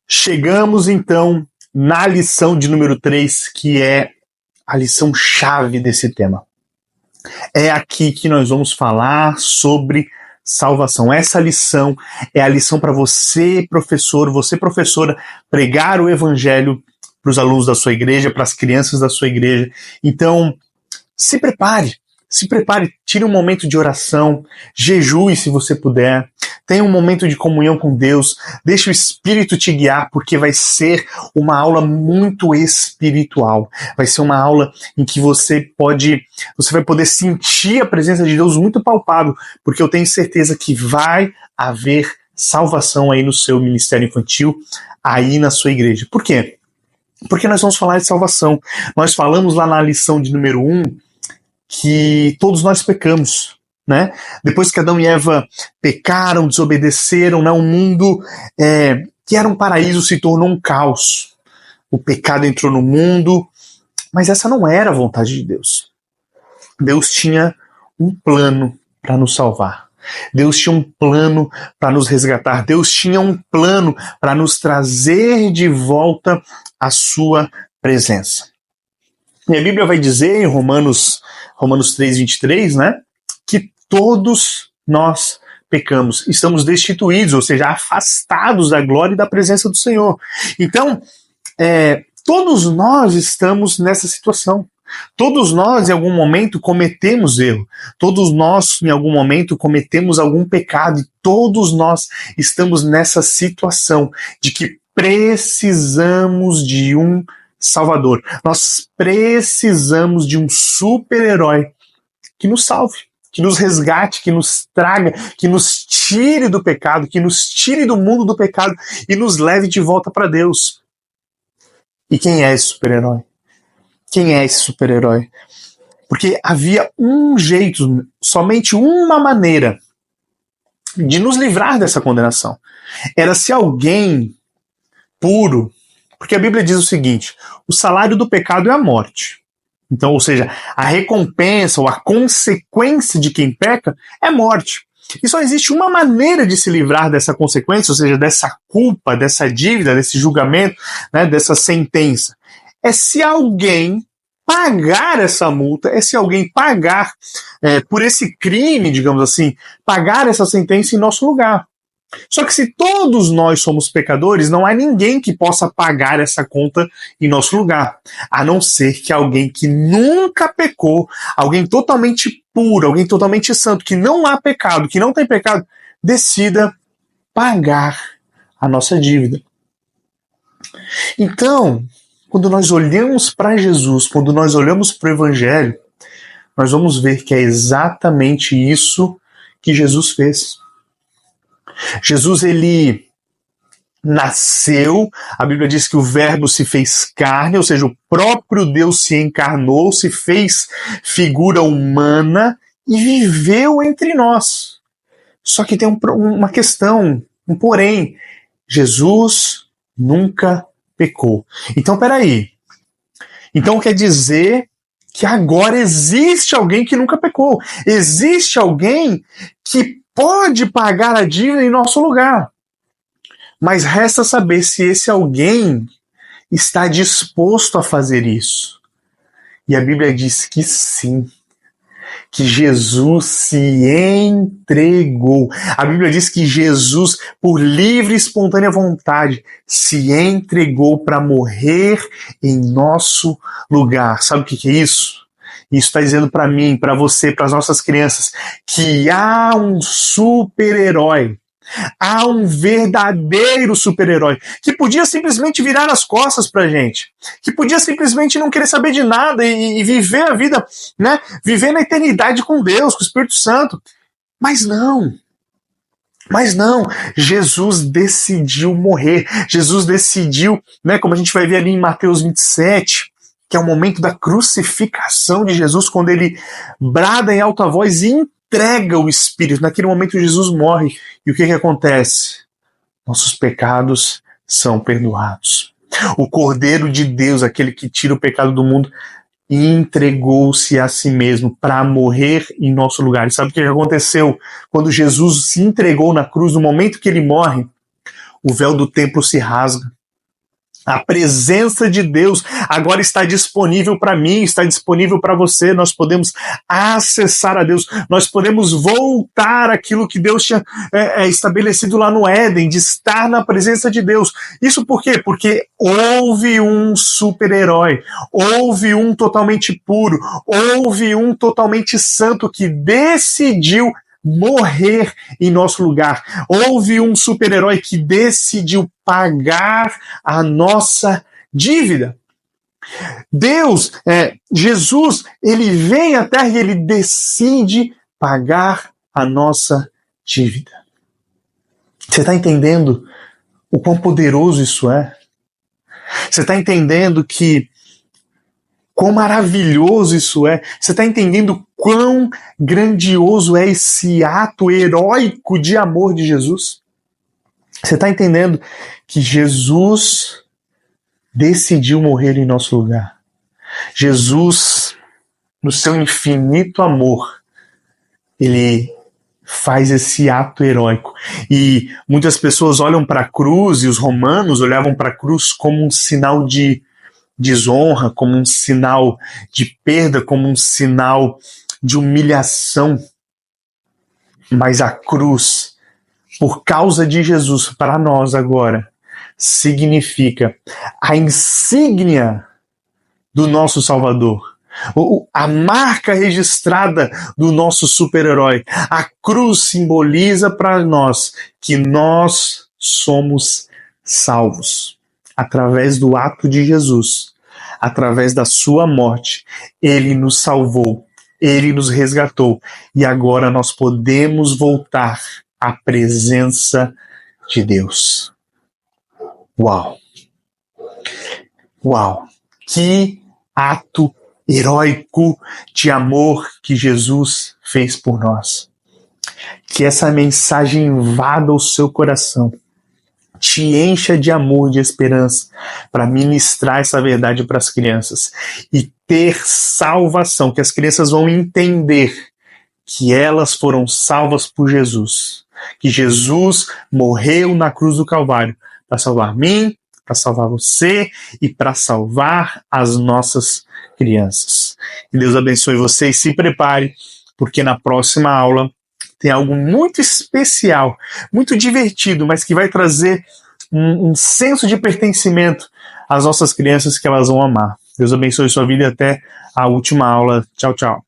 Chegamos então na lição de número 3, que é a lição chave desse tema. É aqui que nós vamos falar sobre salvação. Essa lição é a lição para você, professor, você, professora, pregar o evangelho para os alunos da sua igreja, para as crianças da sua igreja. Então, se prepare, tire um momento de oração, jejue se você puder, tenha um momento de comunhão com Deus, deixe o Espírito te guiar, porque vai ser uma aula muito espiritual. Vai ser uma aula em que você vai poder sentir a presença de Deus muito palpável, porque eu tenho certeza que vai haver salvação aí no seu ministério infantil, aí na sua igreja. Por quê? Porque nós vamos falar de salvação. Nós falamos lá na lição de número 1 que todos nós pecamos, né? Depois que Adão e Eva pecaram, desobedeceram, né? Um mundo que era um paraíso se tornou um caos. O pecado entrou no mundo, mas essa não era a vontade de Deus. Deus tinha um plano para nos salvar. Deus tinha um plano para nos resgatar. Deus tinha um plano para nos trazer de volta à sua presença. E a Bíblia vai dizer em Romanos 3:23, né, que todos nós pecamos, estamos destituídos, ou seja, afastados da glória e da presença do Senhor. Então, todos nós estamos nessa situação. Todos nós, em algum momento, cometemos erro. Todos nós, em algum momento, cometemos algum pecado. E todos nós estamos nessa situação de que precisamos de um Salvador. Nós precisamos de um super-herói que nos salve, que nos resgate, que nos traga, que nos tire do pecado, que nos tire do mundo do pecado e nos leve de volta para Deus. E quem é esse super-herói? Quem é esse super-herói? Porque havia um jeito, somente uma maneira de nos livrar dessa condenação. Era se alguém puro, porque a Bíblia diz o seguinte: o salário do pecado é a morte. Então, ou seja, a recompensa ou a consequência de quem peca é morte. E só existe uma maneira de se livrar dessa consequência, ou seja, dessa culpa, dessa dívida, desse julgamento, né, dessa sentença. É se alguém pagar essa multa, é se alguém pagar por esse crime, digamos assim, pagar essa sentença em nosso lugar. Só que se todos nós somos pecadores, não há ninguém que possa pagar essa conta em nosso lugar, a não ser que alguém que nunca pecou, alguém totalmente puro, alguém totalmente santo, que não há pecado, que não tem pecado, decida pagar a nossa dívida. Então, quando nós olhamos para Jesus, quando nós olhamos para o Evangelho, nós vamos ver que é exatamente isso que Jesus fez. Jesus, ele nasceu, a Bíblia diz que o verbo se fez carne, ou seja, o próprio Deus se encarnou, se fez figura humana e viveu entre nós. Só que tem uma questão, um porém, Jesus nunca pecou. Então, peraí. Então quer dizer que agora existe alguém que nunca pecou. Existe alguém que pode pagar a dívida em nosso lugar. Mas resta saber se esse alguém está disposto a fazer isso. E a Bíblia diz que sim. Que Jesus se entregou. A Bíblia diz que Jesus, por livre e espontânea vontade, se entregou para morrer em nosso lugar. Sabe o que é isso? Isso está dizendo para mim, para você, para as nossas crianças, que há um super-herói. Há um verdadeiro super-herói que podia simplesmente virar as costas pra gente, que podia simplesmente não querer saber de nada e viver a vida, né? Viver na eternidade com Deus, com o Espírito Santo. Mas não, Jesus decidiu morrer, Jesus decidiu, né, como a gente vai ver ali em Mateus 27, que é o momento da crucificação de Jesus, quando ele brada em alta voz e entrega o Espírito. Naquele momento Jesus morre. E o que acontece? Nossos pecados são perdoados. O Cordeiro de Deus, aquele que tira o pecado do mundo, entregou-se a si mesmo para morrer em nosso lugar. E sabe o que aconteceu? Quando Jesus se entregou na cruz, no momento que ele morre, o véu do templo se rasga. A presença de Deus agora está disponível para mim, está disponível para você. Nós podemos acessar a Deus, nós podemos voltar àquilo que Deus tinha estabelecido lá no Éden, de estar na presença de Deus. Isso por quê? Porque houve um super-herói, houve um totalmente puro, houve um totalmente santo que decidiu morrer em nosso lugar. Houve um super-herói que decidiu pagar a nossa dívida. Deus, Jesus, ele vem à Terra e ele decide pagar a nossa dívida. Você está entendendo o quão poderoso isso é? Você está entendendo quão maravilhoso isso é? Você está entendendo quão grandioso é esse ato heróico de amor de Jesus? Você está entendendo que Jesus decidiu morrer em nosso lugar? Jesus, no seu infinito amor, ele faz esse ato heróico. E muitas pessoas olham para a cruz, e os romanos olhavam para a cruz como um sinal de desonra, como um sinal de perda, como um sinal de humilhação. Mas a cruz, por causa de Jesus, para nós agora, significa a insígnia do nosso Salvador, a marca registrada do nosso super-herói. A cruz simboliza para nós que nós somos salvos. Através do ato de Jesus, através da sua morte, ele nos salvou, ele nos resgatou, e agora nós podemos voltar à presença de Deus. Uau! Uau! Que ato heróico de amor que Jesus fez por nós. Que essa mensagem invada o seu coração, te encha de amor, de esperança, para ministrar essa verdade para as crianças e ter salvação, que as crianças vão entender que elas foram salvas por Jesus, que Jesus morreu na cruz do Calvário para salvar mim, para salvar você e para salvar as nossas crianças. Que Deus abençoe você e se prepare, porque na próxima aula tem algo muito especial, muito divertido, mas que vai trazer um senso de pertencimento às nossas crianças que elas vão amar. Deus abençoe sua vida e até a última aula. Tchau, tchau.